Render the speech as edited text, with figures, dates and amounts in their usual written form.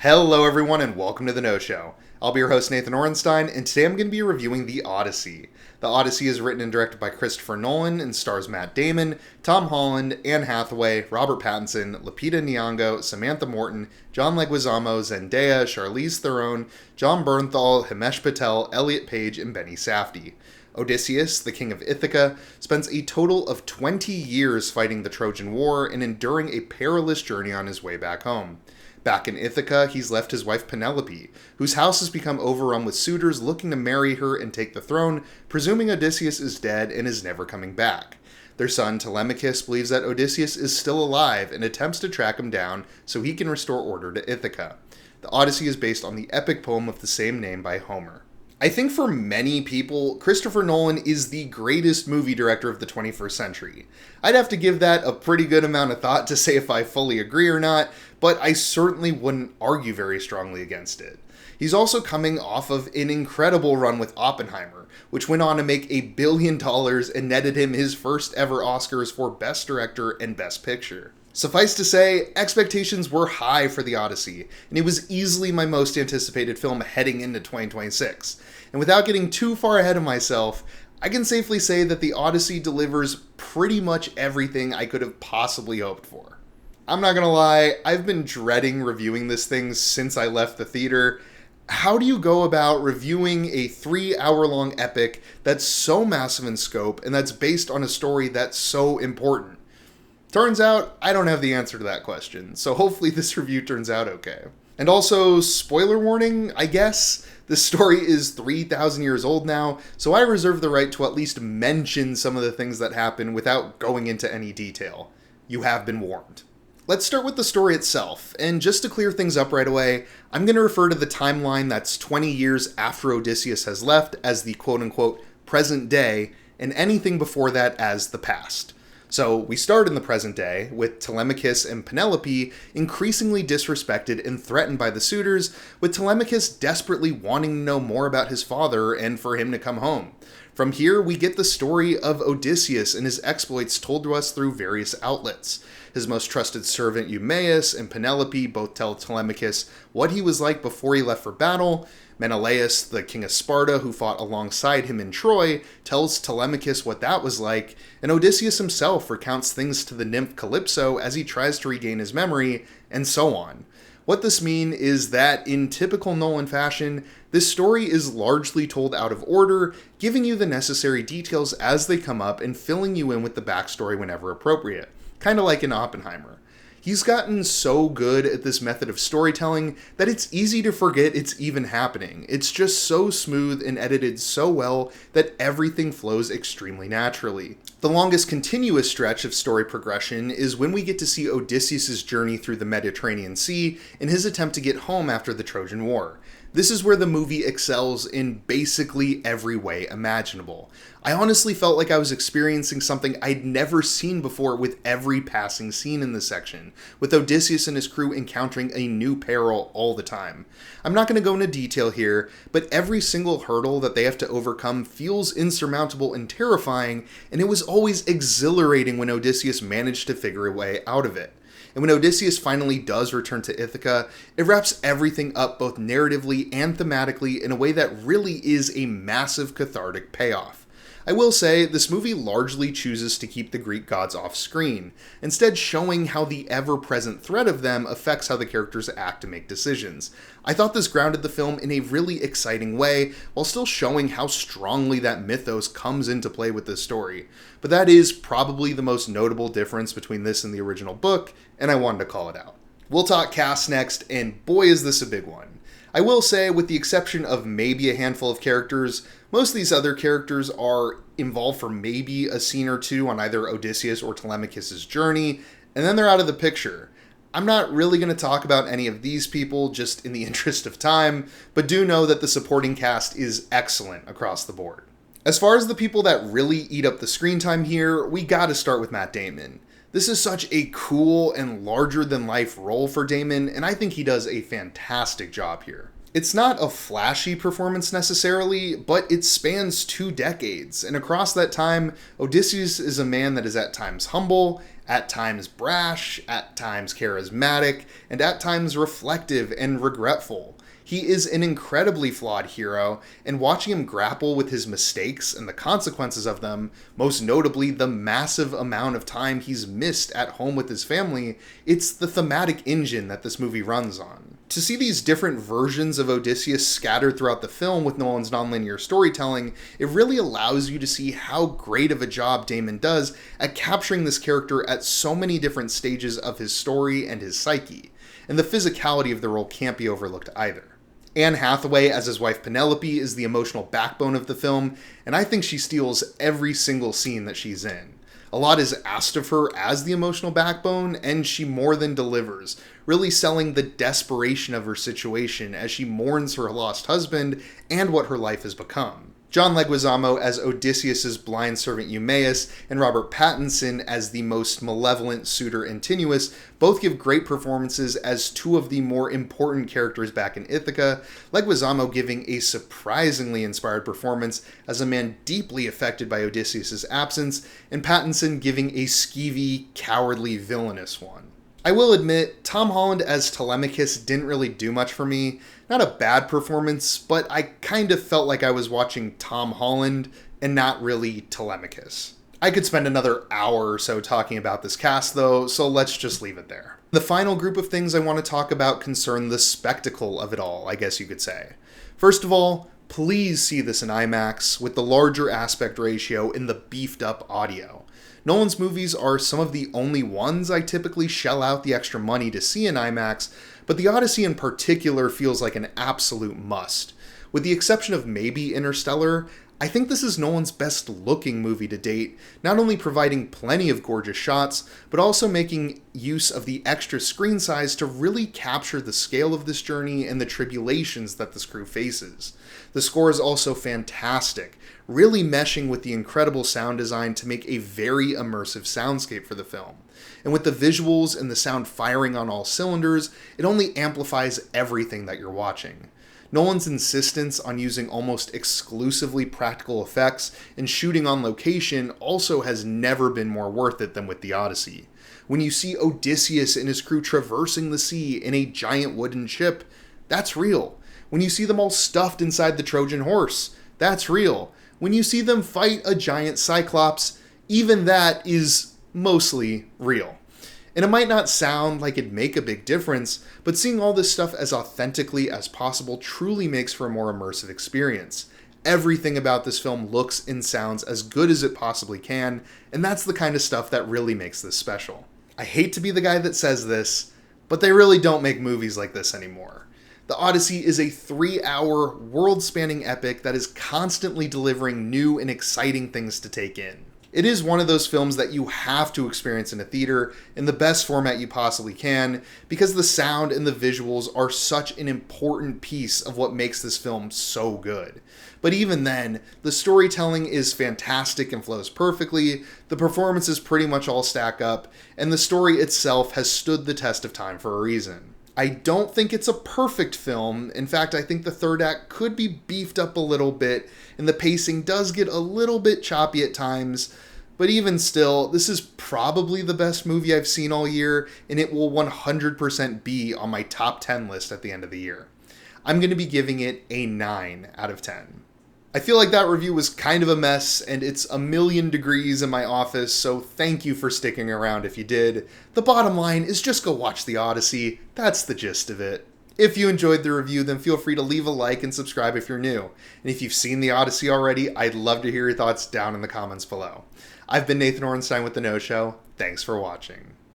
Hello everyone and welcome to The No Show. I'll be your host Nathan Orenstein, and today I'm going to be reviewing The Odyssey. The Odyssey is written and directed by Christopher Nolan and stars Matt Damon, Tom Holland, Anne Hathaway, Robert Pattinson, Lupita Nyong'o, Samantha Morton, John Leguizamo, Zendaya, Charlize Theron, John Bernthal, Himesh Patel, Elliot Page, and Bennie Safdie. Odysseus, the king of Ithaca, spends a total of 20 years fighting the Trojan War and enduring a perilous journey on his way back home. Back in Ithaca, he's left his wife Penelope, whose house has become overrun with suitors looking to marry her and take the throne, presuming Odysseus is dead and is never coming back. Their son Telemachus believes that Odysseus is still alive and attempts to track him down so he can restore order to Ithaca. The Odyssey is based on the epic poem of the same name by Homer. I think for many people, Christopher Nolan is the greatest movie director of the 21st century. I'd have to give that a pretty good amount of thought to say if I fully agree or not, but I certainly wouldn't argue very strongly against it. He's also coming off of an incredible run with Oppenheimer, which went on to make $1 billion and netted him his first ever Oscars for Best Director and Best Picture. Suffice to say, expectations were high for The Odyssey, and it was easily my most anticipated film heading into 2026. And without getting too far ahead of myself, I can safely say that The Odyssey delivers pretty much everything I could have possibly hoped for. I'm not gonna lie, I've been dreading reviewing this thing since I left the theater. How do you go about reviewing a 3-hour-long epic that's so massive in scope and that's based on a story that's so important? Turns out, I don't have the answer to that question, so hopefully this review turns out okay. And also, spoiler warning, I guess, this story is 3,000 years old now, so I reserve the right to at least mention some of the things that happen without going into any detail. You have been warned. Let's start with the story itself, and just to clear things up right away, I'm going to refer to the timeline that's 20 years after Odysseus has left as the quote-unquote present day, and anything before that as the past. So we start in the present day, with Telemachus and Penelope increasingly disrespected and threatened by the suitors, with Telemachus desperately wanting to know more about his father and for him to come home. From here, we get the story of Odysseus and his exploits told to us through various outlets. His most trusted servant Eumaeus and Penelope both tell Telemachus what he was like before he left for battle. Menelaus, the king of Sparta, who fought alongside him in Troy, tells Telemachus what that was like, and Odysseus himself recounts things to the nymph Calypso as he tries to regain his memory, and so on. What this means is that, in typical Nolan fashion, this story is largely told out of order, giving you the necessary details as they come up and filling you in with the backstory whenever appropriate. Kinda like in Oppenheimer. He's gotten so good at this method of storytelling that it's easy to forget it's even happening. It's just so smooth and edited so well that everything flows extremely naturally. The longest continuous stretch of story progression is when we get to see Odysseus' journey through the Mediterranean Sea and his attempt to get home after the Trojan War. This is where the movie excels in basically every way imaginable. I honestly felt like I was experiencing something I'd never seen before with every passing scene in this section, with Odysseus and his crew encountering a new peril all the time. I'm not going to go into detail here, but every single hurdle that they have to overcome feels insurmountable and terrifying, and it was always exhilarating when Odysseus managed to figure a way out of it. And when Odysseus finally does return to Ithaca, it wraps everything up both narratively and thematically in a way that really is a massive cathartic payoff. I will say, this movie largely chooses to keep the Greek gods off screen, instead showing how the ever-present threat of them affects how the characters act and make decisions. I thought this grounded the film in a really exciting way, while still showing how strongly that mythos comes into play with this story. But that is probably the most notable difference between this and the original book, and I wanted to call it out. We'll talk cast next, and boy is this a big one. I will say, with the exception of maybe a handful of characters, most of these other characters are involved for maybe a scene or two on either Odysseus or Telemachus' journey, and then they're out of the picture. I'm not really going to talk about any of these people just in the interest of time, but do know that the supporting cast is excellent across the board. As far as the people that really eat up the screen time here, we gotta start with Matt Damon. This is such a cool and larger-than-life role for Damon, and I think he does a fantastic job here. It's not a flashy performance necessarily, but it spans 2 decades, and across that time, Odysseus is a man that is at times humble, at times brash, at times charismatic, and at times reflective and regretful. He is an incredibly flawed hero, and watching him grapple with his mistakes and the consequences of them, most notably the massive amount of time he's missed at home with his family, it's the thematic engine that this movie runs on. To see these different versions of Odysseus scattered throughout the film with Nolan's nonlinear storytelling, it really allows you to see how great of a job Damon does at capturing this character at so many different stages of his story and his psyche. And the physicality of the role can't be overlooked either. Anne Hathaway as his wife Penelope is the emotional backbone of the film, and I think she steals every single scene that she's in. A lot is asked of her as the emotional backbone, and she more than delivers, really selling the desperation of her situation as she mourns her lost husband and what her life has become. John Leguizamo as Odysseus' blind servant Eumaeus, and Robert Pattinson as the most malevolent suitor Antinous both give great performances as two of the more important characters back in Ithaca, Leguizamo giving a surprisingly inspired performance as a man deeply affected by Odysseus' absence, and Pattinson giving a skeevy, cowardly, villainous one. I will admit, Tom Holland as Telemachus didn't really do much for me. Not a bad performance, but I kind of felt like I was watching Tom Holland and not really Telemachus. I could spend another hour or so talking about this cast though, so let's just leave it there. The final group of things I want to talk about concern the spectacle of it all, I guess you could say. First of all, please see this in IMAX with the larger aspect ratio and the beefed up audio. Nolan's movies are some of the only ones I typically shell out the extra money to see in IMAX, but the Odyssey in particular feels like an absolute must. With the exception of maybe Interstellar, I think this is Nolan's best looking movie to date, not only providing plenty of gorgeous shots, but also making use of the extra screen size to really capture the scale of this journey and the tribulations that this crew faces. The score is also fantastic, really meshing with the incredible sound design to make a very immersive soundscape for the film. And with the visuals and the sound firing on all cylinders, it only amplifies everything that you're watching. Nolan's insistence on using almost exclusively practical effects and shooting on location also has never been more worth it than with the Odyssey. When you see Odysseus and his crew traversing the sea in a giant wooden ship, that's real. When you see them all stuffed inside the Trojan horse, that's real. When you see them fight a giant cyclops, even that is mostly real. And it might not sound like it'd make a big difference, but seeing all this stuff as authentically as possible truly makes for a more immersive experience. Everything about this film looks and sounds as good as it possibly can, and that's the kind of stuff that really makes this special. I hate to be the guy that says this, but they really don't make movies like this anymore. The Odyssey is a 3-hour, world-spanning epic that is constantly delivering new and exciting things to take in. It is one of those films that you have to experience in a theater in the best format you possibly can, because the sound and the visuals are such an important piece of what makes this film so good. But even then, the storytelling is fantastic and flows perfectly, the performances pretty much all stack up, and the story itself has stood the test of time for a reason. I don't think it's a perfect film. In fact, I think the third act could be beefed up a little bit, and the pacing does get a little bit choppy at times. But even still, this is probably the best movie I've seen all year, and it will 100% be on my top 10 list at the end of the year. I'm going to be giving it a 9 out of 10. I feel like that review was kind of a mess, and it's a million degrees in my office, so thank you for sticking around if you did. The bottom line is just go watch the Odyssey. That's the gist of it. If you enjoyed the review, then feel free to leave a like and subscribe if you're new. And if you've seen the Odyssey already, I'd love to hear your thoughts down in the comments below. I've been Nathan Orenstein with The No Show. Thanks for watching.